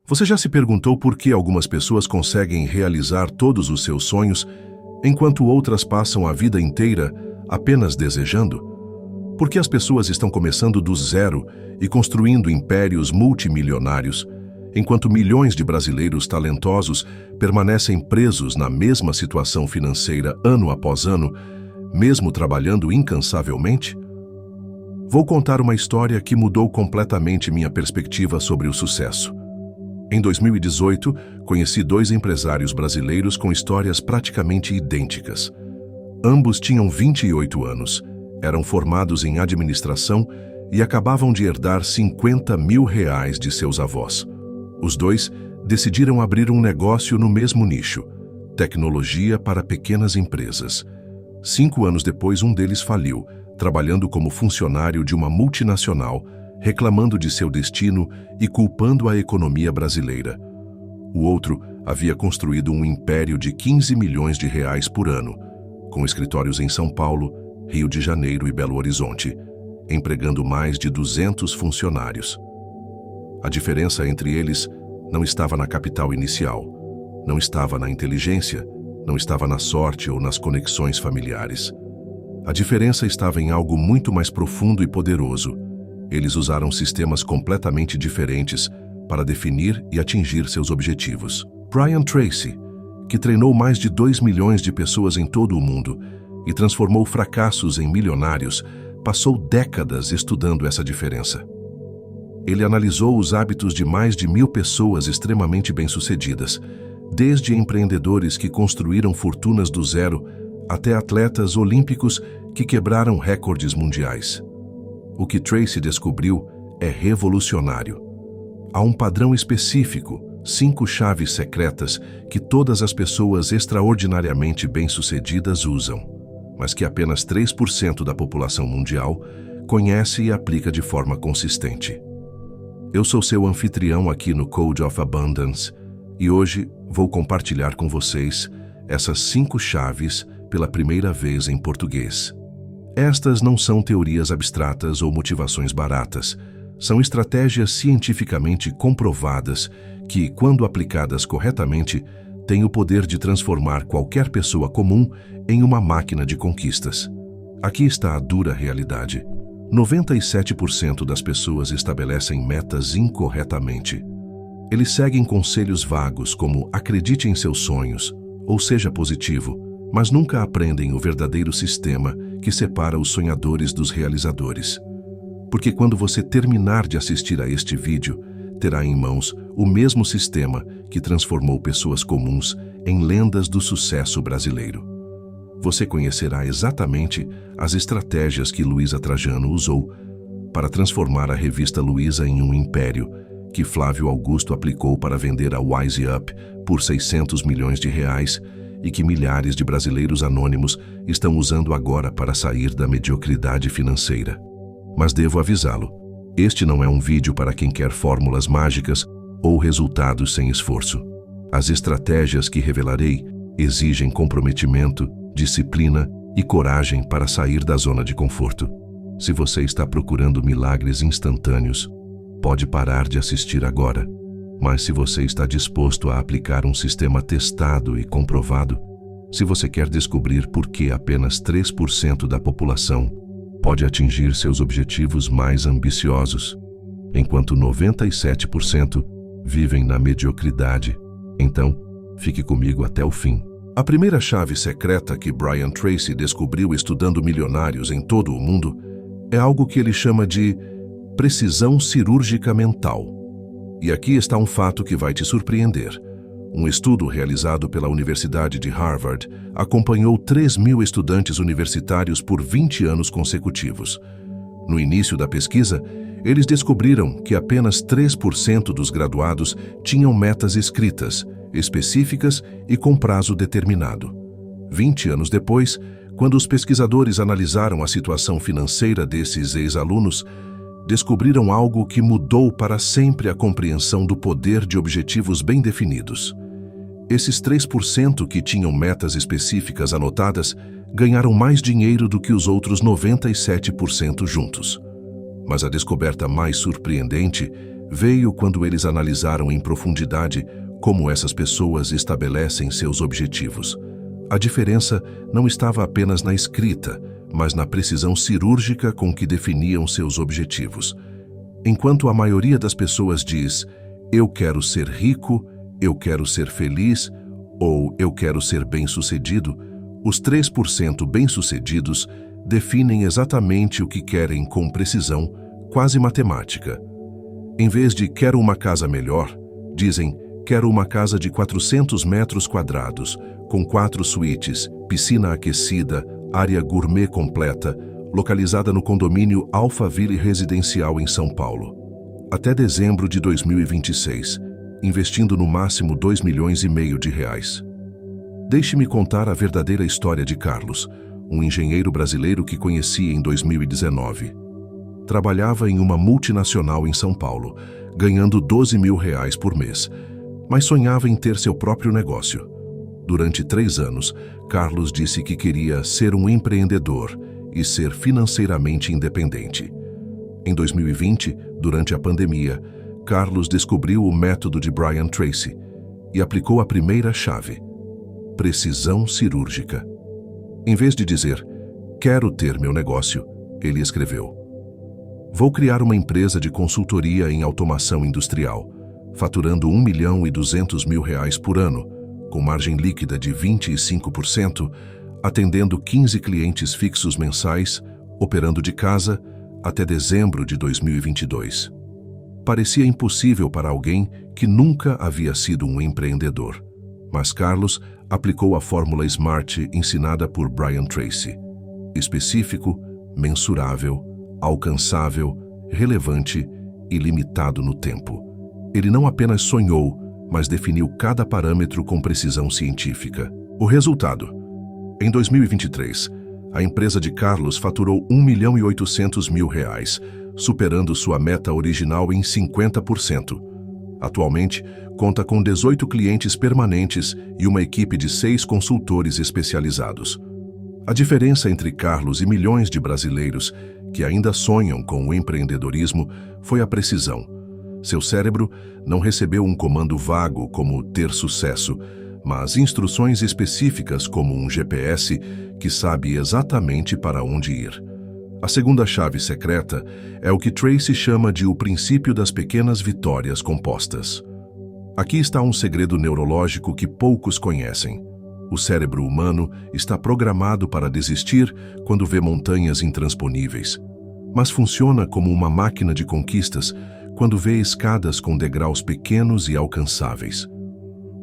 Você já se perguntou por que algumas pessoas conseguem realizar todos os seus sonhos, enquanto outras passam a vida inteira apenas desejando? Por que as pessoas estão começando do zero e construindo impérios multimilionários, enquanto milhões de brasileiros talentosos permanecem presos na mesma situação financeira ano após ano, mesmo trabalhando incansavelmente? Vou contar uma história que mudou completamente minha perspectiva sobre o sucesso. Em 2018, conheci dois empresários brasileiros com histórias praticamente idênticas. Ambos tinham 28 anos, eram formados em administração e acabavam de herdar R$50 mil de seus avós. Os dois decidiram abrir um negócio no mesmo nicho, tecnologia para pequenas empresas. 5 anos depois, um deles faliu, trabalhando como funcionário de uma multinacional, reclamando de seu destino e culpando a economia brasileira. O outro havia construído um império de R$15 milhões por ano, com escritórios em São Paulo, Rio de Janeiro e Belo Horizonte, empregando mais de 200 funcionários. A diferença entre eles não estava na capital inicial, não estava na inteligência, não estava na sorte ou nas conexões familiares. A diferença estava em algo muito mais profundo e poderoso. Eles usaram sistemas completamente diferentes para definir e atingir seus objetivos. Brian Tracy, que treinou mais de 2 milhões de pessoas em todo o mundo e transformou fracassos em milionários, passou décadas estudando essa diferença. Ele analisou os hábitos de mais de 1.000 pessoas extremamente bem-sucedidas, desde empreendedores que construíram fortunas do zero até atletas olímpicos que quebraram recordes mundiais. O que Tracy descobriu é revolucionário. Há um padrão específico, 5 chaves secretas que todas as pessoas extraordinariamente bem-sucedidas usam, mas que apenas 3% da população mundial conhece e aplica de forma consistente. Eu sou seu anfitrião aqui no Code of Abundance e hoje vou compartilhar com vocês essas 5 chaves pela primeira vez em português. Estas não são teorias abstratas ou motivações baratas, são estratégias cientificamente comprovadas que, quando aplicadas corretamente, têm o poder de transformar qualquer pessoa comum em uma máquina de conquistas. Aqui está a dura realidade. 97% das pessoas estabelecem metas incorretamente. Eles seguem conselhos vagos como acredite em seus sonhos ou seja positivo, mas nunca aprendem o verdadeiro sistema que separa os sonhadores dos realizadores. Porque quando você terminar de assistir a este vídeo, terá em mãos o mesmo sistema que transformou pessoas comuns em lendas do sucesso brasileiro. Você conhecerá exatamente as estratégias que Luiza Trajano usou para transformar a revista Luiza em um império, que Flávio Augusto aplicou para vender a Wise Up por R$600 milhões e que milhares de brasileiros anônimos estão usando agora para sair da mediocridade financeira. Mas devo avisá-lo, este não é um vídeo para quem quer fórmulas mágicas ou resultados sem esforço. As estratégias que revelarei exigem comprometimento, disciplina e coragem para sair da zona de conforto. Se você está procurando milagres instantâneos, pode parar de assistir agora. Mas se você está disposto a aplicar um sistema testado e comprovado, se você quer descobrir por que apenas 3% da população pode atingir seus objetivos mais ambiciosos, enquanto 97% vivem na mediocridade, então fique comigo até o fim. A primeira chave secreta que Brian Tracy descobriu estudando milionários em todo o mundo é algo que ele chama de precisão cirúrgica mental. E aqui está um fato que vai te surpreender. Um estudo realizado pela Universidade de Harvard acompanhou 3.000 estudantes universitários por 20 anos consecutivos. No início da pesquisa, eles descobriram que apenas 3% dos graduados tinham metas escritas, específicas e com prazo determinado. 20 anos depois, quando os pesquisadores analisaram a situação financeira desses ex-alunos, descobriram algo que mudou para sempre a compreensão do poder de objetivos bem definidos. Esses 3% que tinham metas específicas anotadas ganharam mais dinheiro do que os outros 97% juntos. Mas a descoberta mais surpreendente veio quando eles analisaram em profundidade como essas pessoas estabelecem seus objetivos. A diferença não estava apenas na escrita, mas na precisão cirúrgica com que definiam seus objetivos. Enquanto a maioria das pessoas diz, eu quero ser rico, eu quero ser feliz ou eu quero ser bem-sucedido, os 3% bem-sucedidos definem exatamente o que querem com precisão, quase matemática. Em vez de quero uma casa melhor, dizem quero uma casa de 400 metros quadrados, com 4 suítes, piscina aquecida, área gourmet completa, localizada no condomínio Alphaville Residencial em São Paulo. Até dezembro de 2026, investindo no máximo R$2,5 milhões. Deixe-me contar a verdadeira história de Carlos, um engenheiro brasileiro que conheci em 2019. Trabalhava em uma multinacional em São Paulo, ganhando R$12 mil por mês, mas sonhava em ter seu próprio negócio. Durante 3 anos, Carlos disse que queria ser um empreendedor e ser financeiramente independente. Em 2020, durante a pandemia, Carlos descobriu o método de Brian Tracy e aplicou a primeira chave: precisão cirúrgica. Em vez de dizer, quero ter meu negócio, ele escreveu: vou criar uma empresa de consultoria em automação industrial, faturando R$1,2 milhão por ano, com margem líquida de 25%, atendendo 15 clientes fixos mensais, operando de casa, até dezembro de 2022. Parecia impossível para alguém que nunca havia sido um empreendedor. Mas Carlos aplicou a fórmula SMART ensinada por Brian Tracy: específico, mensurável, alcançável, relevante e limitado no tempo. Ele não apenas sonhou, mas definiu cada parâmetro com precisão científica. O resultado: em 2023, a empresa de Carlos faturou R$1,8 milhão, superando sua meta original em 50%. Atualmente, conta com 18 clientes permanentes e uma equipe de 6 consultores especializados. A diferença entre Carlos e milhões de brasileiros que ainda sonham com o empreendedorismo foi a precisão. Seu cérebro não recebeu um comando vago como ter sucesso, mas instruções específicas como um GPS que sabe exatamente para onde ir. A segunda chave secreta é o que Tracy chama de o princípio das pequenas vitórias compostas. Aqui está um segredo neurológico que poucos conhecem. O cérebro humano está programado para desistir quando vê montanhas intransponíveis, mas funciona como uma máquina de conquistas quando vê escadas com degraus pequenos e alcançáveis.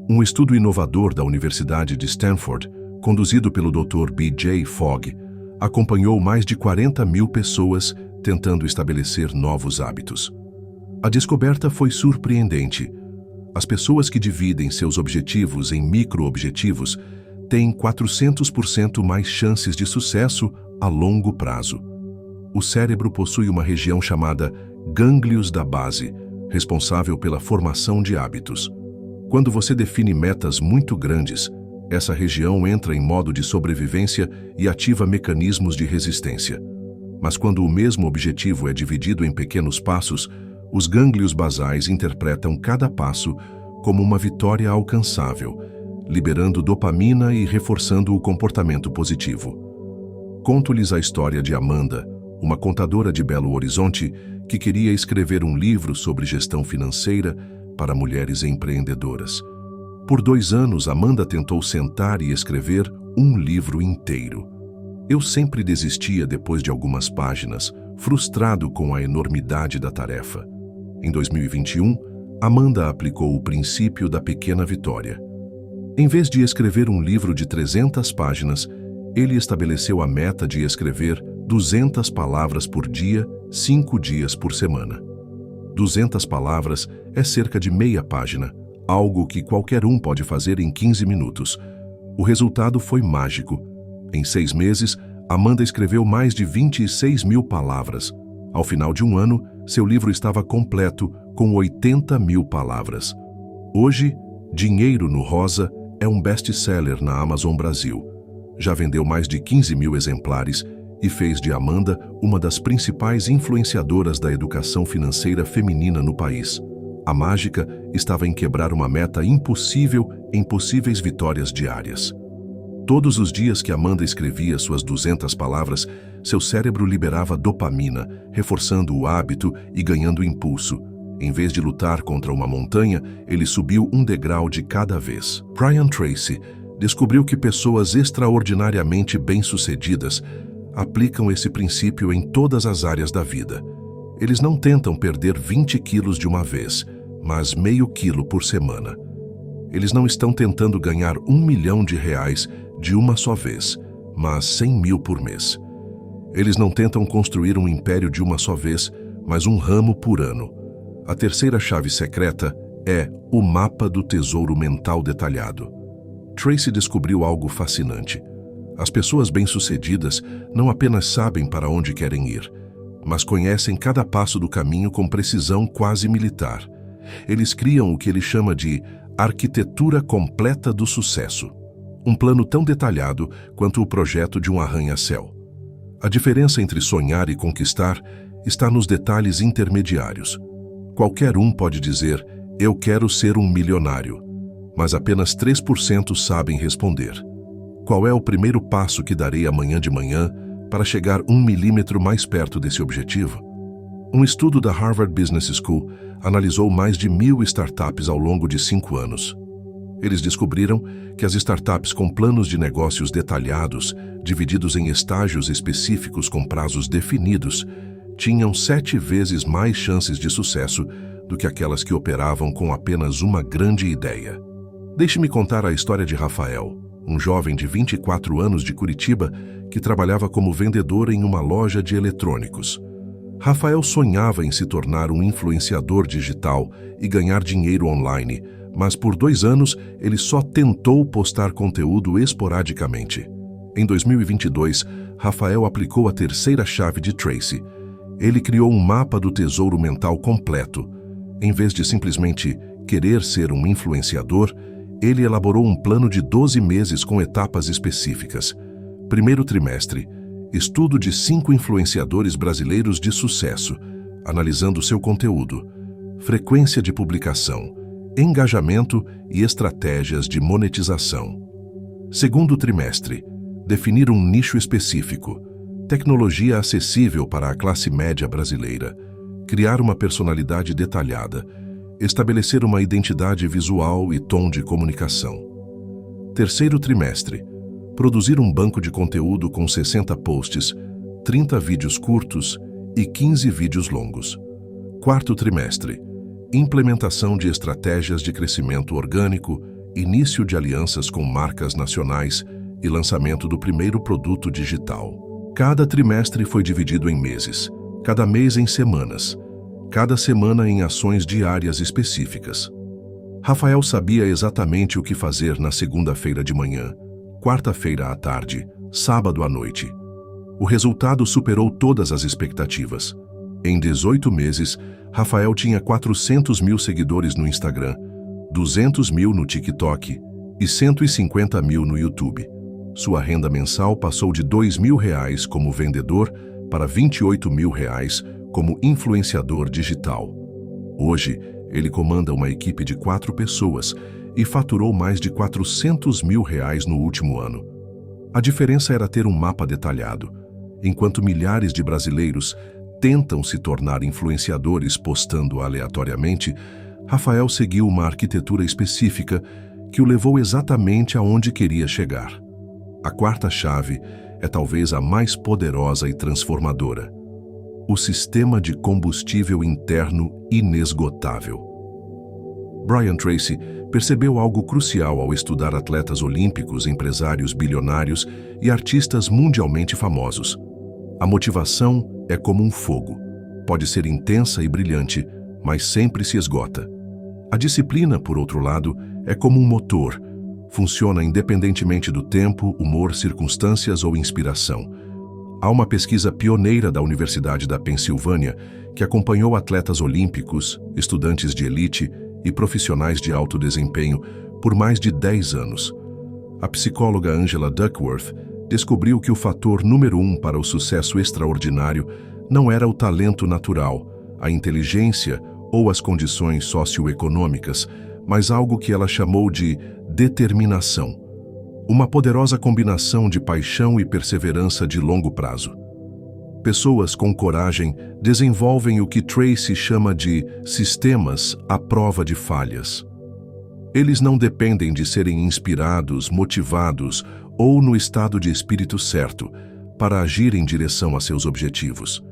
Um estudo inovador da Universidade de Stanford, conduzido pelo Dr. B.J. Fogg, acompanhou mais de 40 mil pessoas tentando estabelecer novos hábitos. A descoberta foi surpreendente. As pessoas que dividem seus objetivos em micro-objetivos têm 400% mais chances de sucesso a longo prazo. O cérebro possui uma região chamada gânglios da base, responsável pela formação de hábitos. Quando você define metas muito grandes, essa região entra em modo de sobrevivência e ativa mecanismos de resistência. Mas quando o mesmo objetivo é dividido em pequenos passos, os gânglios basais interpretam cada passo como uma vitória alcançável, liberando dopamina e reforçando o comportamento positivo. Conto-lhes a história de Amanda, uma contadora de Belo Horizonte que queria escrever um livro sobre gestão financeira para mulheres empreendedoras. Por 2 anos, Amanda tentou sentar e escrever um livro inteiro. Eu sempre desistia depois de algumas páginas, frustrado com a enormidade da tarefa. Em 2021, Amanda aplicou o princípio da pequena vitória. Em vez de escrever um livro de 300 páginas, ele estabeleceu a meta de escrever 200 palavras por dia, 5 dias por semana. 200 palavras é cerca de meia página, algo que qualquer um pode fazer em 15 minutos. O resultado foi mágico. Em 6 meses, Amanda escreveu mais de 26 mil palavras. Ao final de um ano, seu livro estava completo, com 80 mil palavras. Hoje, Dinheiro no Rosa é um best-seller na Amazon Brasil. Já vendeu mais de 15 mil exemplares e fez de Amanda uma das principais influenciadoras da educação financeira feminina no país. A mágica estava em quebrar uma meta impossível em possíveis vitórias diárias. Todos os dias que Amanda escrevia suas 200 palavras, seu cérebro liberava dopamina, reforçando o hábito e ganhando impulso. Em vez de lutar contra uma montanha, ele subiu um degrau de cada vez. Brian Tracy descobriu que pessoas extraordinariamente bem-sucedidas aplicam esse princípio em todas as áreas da vida. Eles não tentam perder 20 quilos de uma vez, mas meio quilo por semana. Eles não estão tentando ganhar R$1 milhão de uma só vez, mas 100 mil por mês. Eles não tentam construir um império de uma só vez, mas um ramo por ano. A terceira chave secreta é o mapa do tesouro mental detalhado. Tracy descobriu algo fascinante. As pessoas bem-sucedidas não apenas sabem para onde querem ir, mas conhecem cada passo do caminho com precisão quase militar. Eles criam o que ele chama de arquitetura completa do sucesso. Um plano tão detalhado quanto o projeto de um arranha-céu. A diferença entre sonhar e conquistar está nos detalhes intermediários. Qualquer um pode dizer, eu quero ser um milionário, mas apenas 3% sabem responder. Qual é o primeiro passo que darei amanhã de manhã para chegar 1 milímetro mais perto desse objetivo? Um estudo da Harvard Business School analisou mais de 1.000 startups ao longo de 5 anos. Eles descobriram que as startups com planos de negócios detalhados, divididos em estágios específicos com prazos definidos, tinham 7 vezes mais chances de sucesso do que aquelas que operavam com apenas uma grande ideia. Deixe-me contar a história de Rafael, um jovem de 24 anos de Curitiba que trabalhava como vendedor em uma loja de eletrônicos. Rafael sonhava em se tornar um influenciador digital e ganhar dinheiro online, mas por 2 anos ele só tentou postar conteúdo esporadicamente. Em 2022, Rafael aplicou a terceira chave de Tracy. Ele criou um mapa do tesouro mental completo. Em vez de simplesmente querer ser um influenciador, ele elaborou um plano de 12 meses com etapas específicas. Primeiro trimestre, estudo de 5 influenciadores brasileiros de sucesso, analisando seu conteúdo, frequência de publicação, engajamento e estratégias de monetização. Segundo trimestre, definir um nicho específico, tecnologia acessível para a classe média brasileira, criar uma personalidade detalhada, estabelecer uma identidade visual e tom de comunicação. Terceiro trimestre, produzir um banco de conteúdo com 60 posts, 30 vídeos curtos e 15 vídeos longos. Quarto trimestre, implementação de estratégias de crescimento orgânico, início de alianças com marcas nacionais e lançamento do primeiro produto digital. Cada trimestre foi dividido em meses, cada mês em semanas, cada semana em ações diárias específicas. Rafael sabia exatamente o que fazer na segunda-feira de manhã, quarta-feira à tarde, sábado à noite. O resultado superou todas as expectativas. Em 18 meses, Rafael tinha 400 mil seguidores no Instagram, 200 mil no TikTok e 150 mil no YouTube. Sua renda mensal passou de R$2.000 como vendedor para R$28.000 como influenciador digital. Hoje, ele comanda uma equipe de 4 pessoas e faturou mais de R$400 mil no último ano. A diferença era ter um mapa detalhado. Enquanto milhares de brasileiros tentam se tornar influenciadores postando aleatoriamente, Rafael seguiu uma arquitetura específica que o levou exatamente aonde queria chegar. A quarta chave é talvez a mais poderosa e transformadora: o sistema de combustível interno inesgotável. Brian Tracy percebeu algo crucial ao estudar atletas olímpicos, empresários bilionários e artistas mundialmente famosos. A motivação é como um fogo. Pode ser intensa e brilhante, mas sempre se esgota. A disciplina, por outro lado, é como um motor. Funciona independentemente do tempo, humor, circunstâncias ou inspiração. Há uma pesquisa pioneira da Universidade da Pensilvânia que acompanhou atletas olímpicos, estudantes de elite e profissionais de alto desempenho por mais de 10 anos. A psicóloga Angela Duckworth descobriu que o fator número 1 para o sucesso extraordinário não era o talento natural, a inteligência ou as condições socioeconômicas, mas algo que ela chamou de determinação. Uma poderosa combinação de paixão e perseverança de longo prazo. Pessoas com coragem desenvolvem o que Tracy chama de sistemas à prova de falhas. Eles não dependem de serem inspirados, motivados ou no estado de espírito certo para agir em direção a seus objetivos.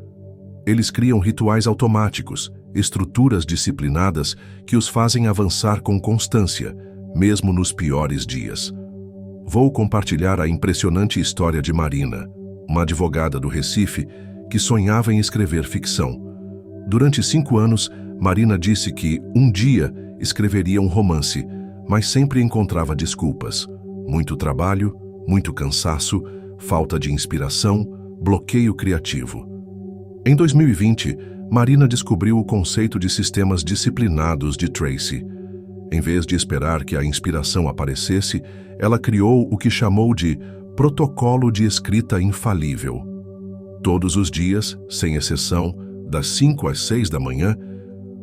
Eles criam rituais automáticos, estruturas disciplinadas que os fazem avançar com constância, mesmo nos piores dias. Vou compartilhar a impressionante história de Marina, uma advogada do Recife que sonhava em escrever ficção. Durante 5 anos, Marina disse que um dia escreveria um romance, mas sempre encontrava desculpas. Muito trabalho, muito cansaço, falta de inspiração, bloqueio criativo. Em 2020, Marina descobriu o conceito de sistemas disciplinados de Tracy. Em vez de esperar que a inspiração aparecesse, ela criou o que chamou de protocolo de escrita infalível. Todos os dias, sem exceção, das 5 às 6 da manhã,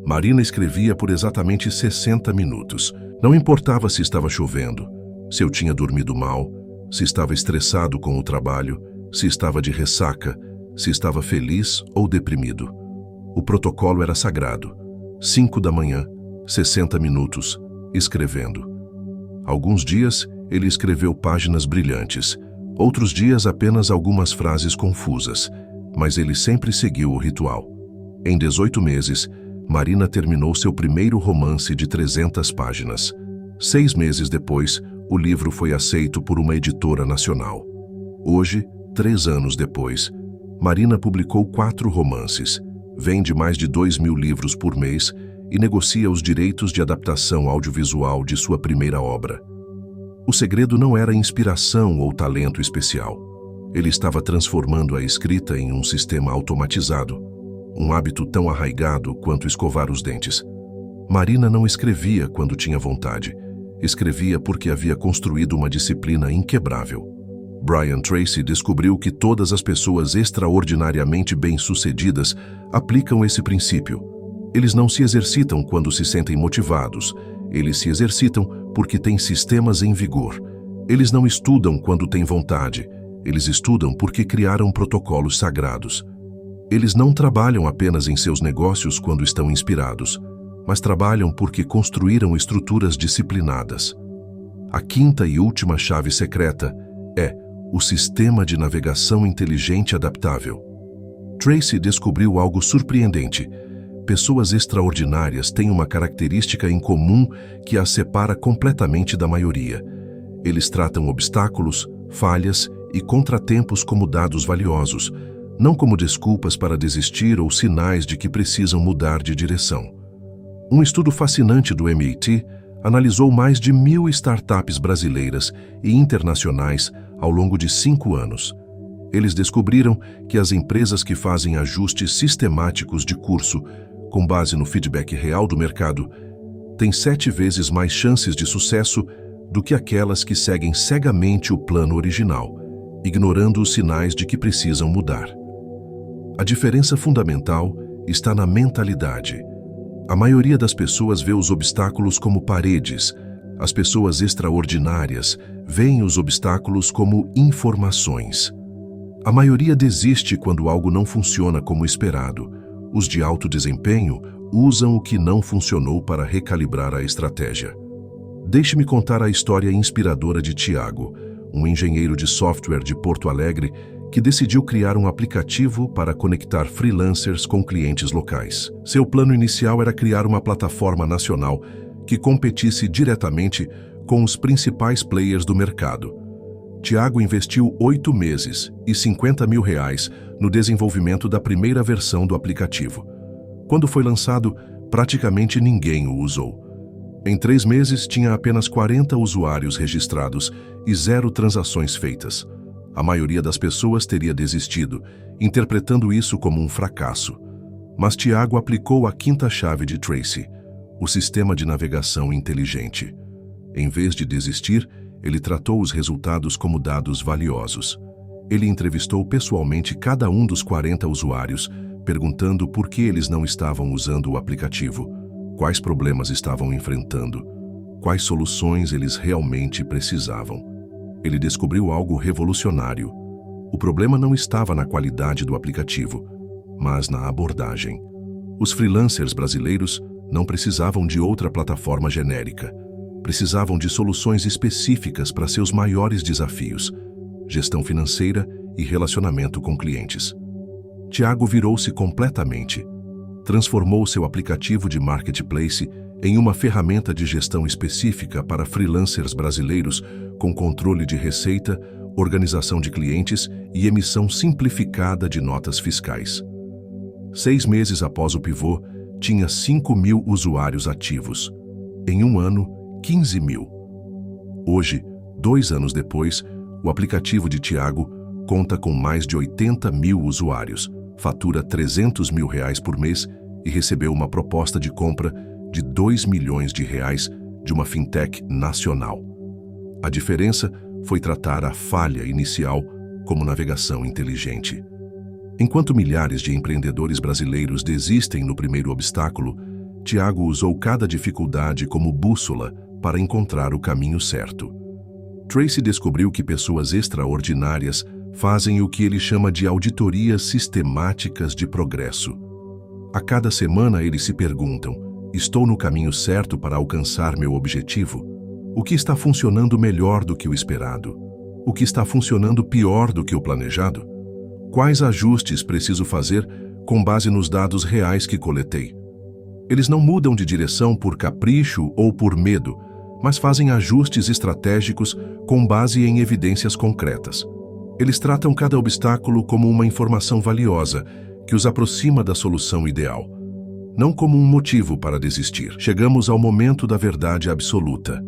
Marina escrevia por exatamente 60 minutos. Não importava se estava chovendo, se eu tinha dormido mal, se estava estressado com o trabalho, se estava de ressaca, se estava feliz ou deprimido. O protocolo era sagrado. 5 da manhã, 60 minutos, escrevendo. Alguns dias, ele escreveu páginas brilhantes. Outros dias, apenas algumas frases confusas. Mas ele sempre seguiu o ritual. Em 18 meses, Marina terminou seu primeiro romance de 300 páginas. 6 meses depois, o livro foi aceito por uma editora nacional. Hoje, 3 anos depois, Marina publicou 4 romances, vende mais de 2.000 livros por mês e negocia os direitos de adaptação audiovisual de sua primeira obra. O segredo não era inspiração ou talento especial. Ele estava transformando a escrita em um sistema automatizado, um hábito tão arraigado quanto escovar os dentes. Marina não escrevia quando tinha vontade. Escrevia porque havia construído uma disciplina inquebrável. Brian Tracy descobriu que todas as pessoas extraordinariamente bem-sucedidas aplicam esse princípio. Eles não se exercitam quando se sentem motivados. Eles se exercitam porque têm sistemas em vigor. Eles não estudam quando têm vontade. Eles estudam porque criaram protocolos sagrados. Eles não trabalham apenas em seus negócios quando estão inspirados, mas trabalham porque construíram estruturas disciplinadas. A quinta e última chave secreta é o sistema de navegação inteligente adaptável. Tracy descobriu algo surpreendente. Pessoas extraordinárias têm uma característica em comum que as separa completamente da maioria. Eles tratam obstáculos, falhas e contratempos como dados valiosos, não como desculpas para desistir ou sinais de que precisam mudar de direção. Um estudo fascinante do MIT analisou mais de 1.000 startups brasileiras e internacionais ao longo de 5 anos. Eles descobriram que as empresas que fazem ajustes sistemáticos de curso, com base no feedback real do mercado, têm 7 vezes mais chances de sucesso do que aquelas que seguem cegamente o plano original, ignorando os sinais de que precisam mudar. A diferença fundamental está na mentalidade. A maioria das pessoas vê os obstáculos como paredes. As pessoas extraordinárias veem os obstáculos como informações. A maioria desiste quando algo não funciona como esperado. Os de alto desempenho usam o que não funcionou para recalibrar a estratégia. Deixe-me contar a história inspiradora de Tiago, um engenheiro de software de Porto Alegre que decidiu criar um aplicativo para conectar freelancers com clientes locais. Seu plano inicial era criar uma plataforma nacional que competisse diretamente com os principais players do mercado. Tiago investiu 8 meses e R$50 mil no desenvolvimento da primeira versão do aplicativo. Quando foi lançado, praticamente ninguém o usou. Em 3 meses, tinha apenas 40 usuários registrados e 0 transações feitas. A maioria das pessoas teria desistido, interpretando isso como um fracasso. Mas Tiago aplicou a quinta chave de Tracy, o sistema de navegação inteligente. Em vez de desistir, ele tratou os resultados como dados valiosos. Ele entrevistou pessoalmente cada um dos 40 usuários, perguntando por que eles não estavam usando o aplicativo, quais problemas estavam enfrentando, quais soluções eles realmente precisavam. Ele descobriu algo revolucionário. O problema não estava na qualidade do aplicativo, mas na abordagem. Os freelancers brasileiros não precisavam de outra plataforma genérica. Precisavam de soluções específicas para seus maiores desafios: gestão financeira e relacionamento com clientes. Tiago virou-se completamente. Transformou seu aplicativo de marketplace em uma ferramenta de gestão específica para freelancers brasileiros com controle de receita, organização de clientes e emissão simplificada de notas fiscais. 6 meses após o pivô, tinha 5.000 usuários ativos. Em um ano, 15.000. Hoje, 2 anos depois, o aplicativo de Tiago conta com mais de 80.000 usuários, fatura R$300 mil por mês e recebeu uma proposta de compra de R$2 milhões de uma fintech nacional. A diferença foi tratar a falha inicial como navegação inteligente. Enquanto milhares de empreendedores brasileiros desistem no primeiro obstáculo, Tiago usou cada dificuldade como bússola para encontrar o caminho certo. Tracy descobriu que pessoas extraordinárias fazem o que ele chama de auditorias sistemáticas de progresso. A cada semana eles se perguntam: estou no caminho certo para alcançar meu objetivo? O que está funcionando melhor do que o esperado? O que está funcionando pior do que o planejado? Quais ajustes preciso fazer com base nos dados reais que coletei? Eles não mudam de direção por capricho ou por medo, mas fazem ajustes estratégicos com base em evidências concretas. Eles tratam cada obstáculo como uma informação valiosa que os aproxima da solução ideal, não como um motivo para desistir. Chegamos ao momento da verdade absoluta.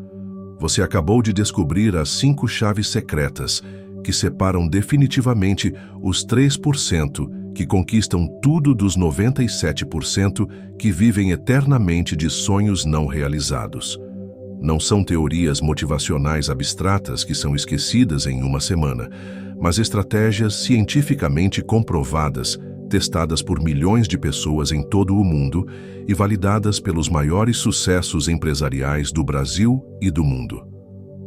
Você acabou de descobrir as 5 chaves secretas que separam definitivamente os 3% que conquistam tudo dos 97% que vivem eternamente de sonhos não realizados. Não são teorias motivacionais abstratas que são esquecidas em uma semana, mas estratégias cientificamente comprovadas, testadas por milhões de pessoas em todo o mundo e validadas pelos maiores sucessos empresariais do Brasil e do mundo.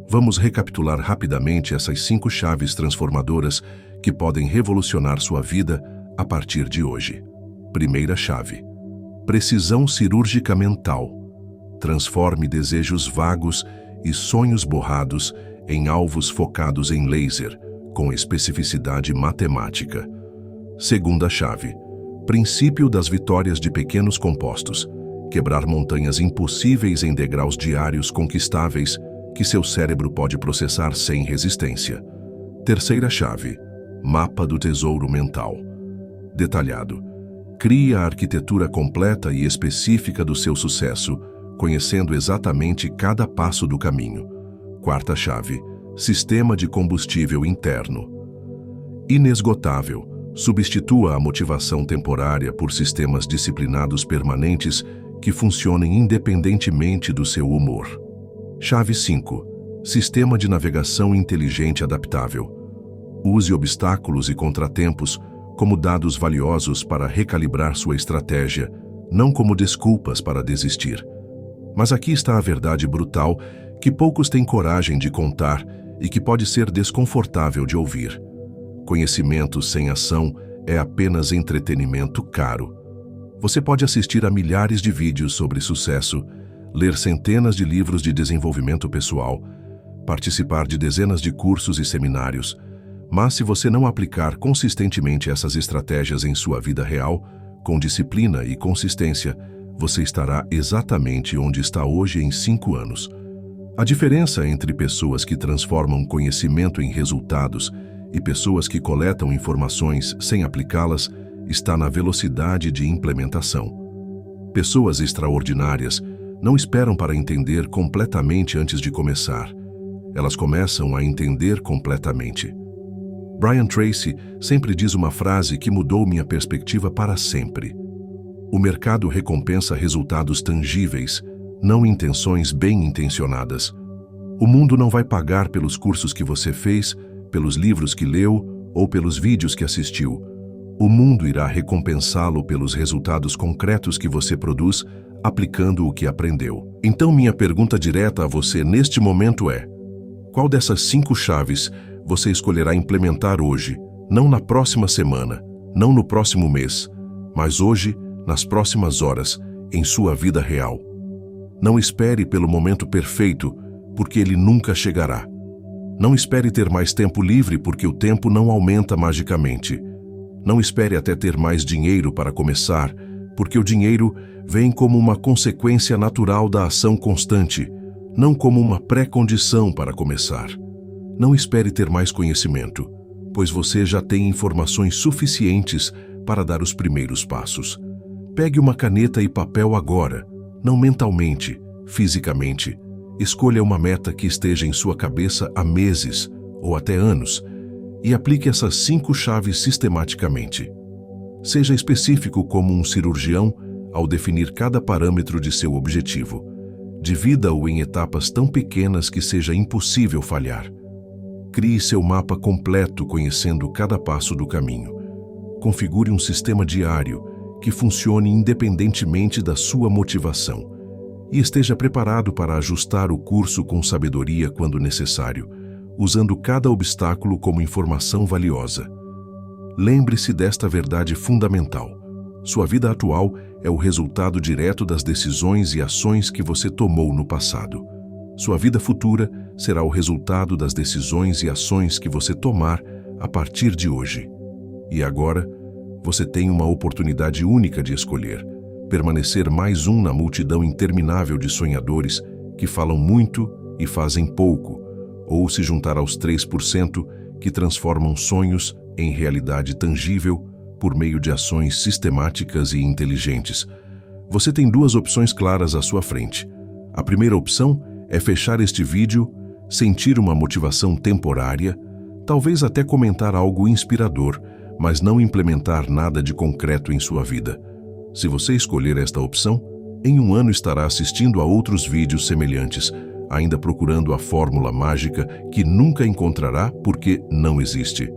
Vamos recapitular rapidamente essas 5 chaves transformadoras que podem revolucionar sua vida a partir de hoje. Primeira chave: precisão cirúrgica mental. Transforme desejos vagos e sonhos borrados em alvos focados em laser, com especificidade matemática. Segunda chave: princípio das vitórias de pequenos compostos. Quebrar montanhas impossíveis em degraus diários conquistáveis que seu cérebro pode processar sem resistência. Terceira chave: mapa do tesouro mental. Detalhado. Crie a arquitetura completa e específica do seu sucesso, conhecendo exatamente cada passo do caminho. Quarta chave: sistema de combustível interno. Inesgotável. Substitua a motivação temporária por sistemas disciplinados permanentes que funcionem independentemente do seu humor. Chave 5. Sistema de navegação inteligente adaptável. Use obstáculos e contratempos como dados valiosos para recalibrar sua estratégia, não como desculpas para desistir. Mas aqui está a verdade brutal que poucos têm coragem de contar e que pode ser desconfortável de ouvir. Conhecimento sem ação é apenas entretenimento caro. Você pode assistir a milhares de vídeos sobre sucesso, ler centenas de livros de desenvolvimento pessoal, participar de dezenas de cursos e seminários, mas se você não aplicar consistentemente essas estratégias em sua vida real, com disciplina e consistência, você estará exatamente onde está hoje em 5 anos. A diferença entre pessoas que transformam conhecimento em resultados e pessoas que coletam informações sem aplicá-las está na velocidade de implementação. Pessoas extraordinárias não esperam para entender completamente antes de começar. Elas começam a entender completamente. Brian Tracy sempre diz uma frase que mudou minha perspectiva para sempre. O mercado recompensa resultados tangíveis, não intenções bem intencionadas. O mundo não vai pagar pelos cursos que você fez, pelos livros que leu ou pelos vídeos que assistiu. O mundo irá recompensá-lo pelos resultados concretos que você produz, aplicando o que aprendeu. Então, minha pergunta direta a você neste momento é: qual dessas 5 chaves você escolherá implementar hoje, não na próxima semana, não no próximo mês, mas hoje, nas próximas horas, em sua vida real? Não espere pelo momento perfeito, porque ele nunca chegará. Não espere ter mais tempo livre, porque o tempo não aumenta magicamente. Não espere até ter mais dinheiro para começar, porque o dinheiro vem como uma consequência natural da ação constante, não como uma pré-condição para começar. Não espere ter mais conhecimento, pois você já tem informações suficientes para dar os primeiros passos. Pegue uma caneta e papel agora, não mentalmente, fisicamente. Escolha uma meta que esteja em sua cabeça há meses ou até anos e aplique essas 5 chaves sistematicamente. Seja específico como um cirurgião ao definir cada parâmetro de seu objetivo. Divida-o em etapas tão pequenas que seja impossível falhar. Crie seu mapa completo conhecendo cada passo do caminho. Configure um sistema diário que funcione independentemente da sua motivação. E esteja preparado para ajustar o curso com sabedoria quando necessário, usando cada obstáculo como informação valiosa. Lembre-se desta verdade fundamental. Sua vida atual é o resultado direto das decisões e ações que você tomou no passado. Sua vida futura será o resultado das decisões e ações que você tomar a partir de hoje. E agora, você tem uma oportunidade única de escolher: permanecer mais um na multidão interminável de sonhadores que falam muito e fazem pouco, ou se juntar aos 3% que transformam sonhos em realidade tangível por meio de ações sistemáticas e inteligentes. Você tem 2 opções claras à sua frente. A primeira opção é fechar este vídeo, sentir uma motivação temporária, talvez até comentar algo inspirador, mas não implementar nada de concreto em sua vida. Se você escolher esta opção, em um ano estará assistindo a outros vídeos semelhantes, ainda procurando a fórmula mágica que nunca encontrará porque não existe.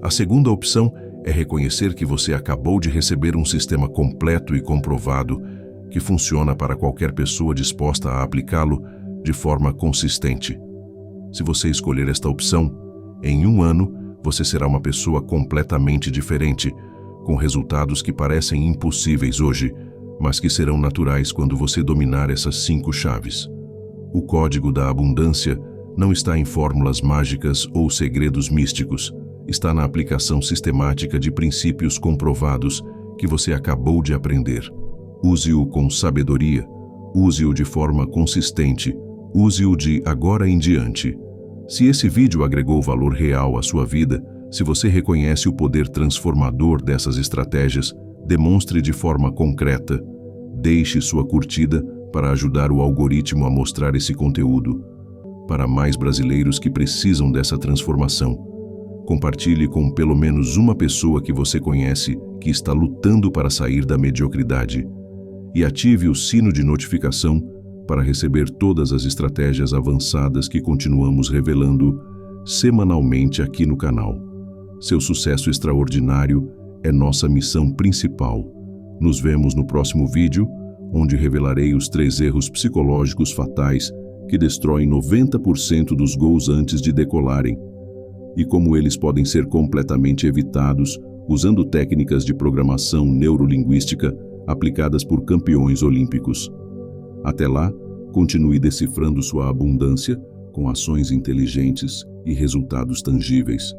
A segunda opção é reconhecer que você acabou de receber um sistema completo e comprovado que funciona para qualquer pessoa disposta a aplicá-lo de forma consistente. Se você escolher esta opção, em um ano você será uma pessoa completamente diferente, com resultados que parecem impossíveis hoje, mas que serão naturais quando você dominar essas 5 chaves. O código da abundância não está em fórmulas mágicas ou segredos místicos, está na aplicação sistemática de princípios comprovados que você acabou de aprender. Use-o com sabedoria, use-o de forma consistente, use-o de agora em diante. Se esse vídeo agregou valor real à sua vida, se você reconhece o poder transformador dessas estratégias, demonstre de forma concreta. Deixe sua curtida para ajudar o algoritmo a mostrar esse conteúdo para mais brasileiros que precisam dessa transformação. Compartilhe com pelo menos uma pessoa que você conhece que está lutando para sair da mediocridade. E ative o sino de notificação para receber todas as estratégias avançadas que continuamos revelando semanalmente aqui no canal. Seu sucesso extraordinário é nossa missão principal. Nos vemos no próximo vídeo, onde revelarei os 3 erros psicológicos fatais que destroem 90% dos gols antes de decolarem, e como eles podem ser completamente evitados usando técnicas de programação neurolinguística aplicadas por campeões olímpicos. Até lá, continue decifrando sua abundância com ações inteligentes e resultados tangíveis.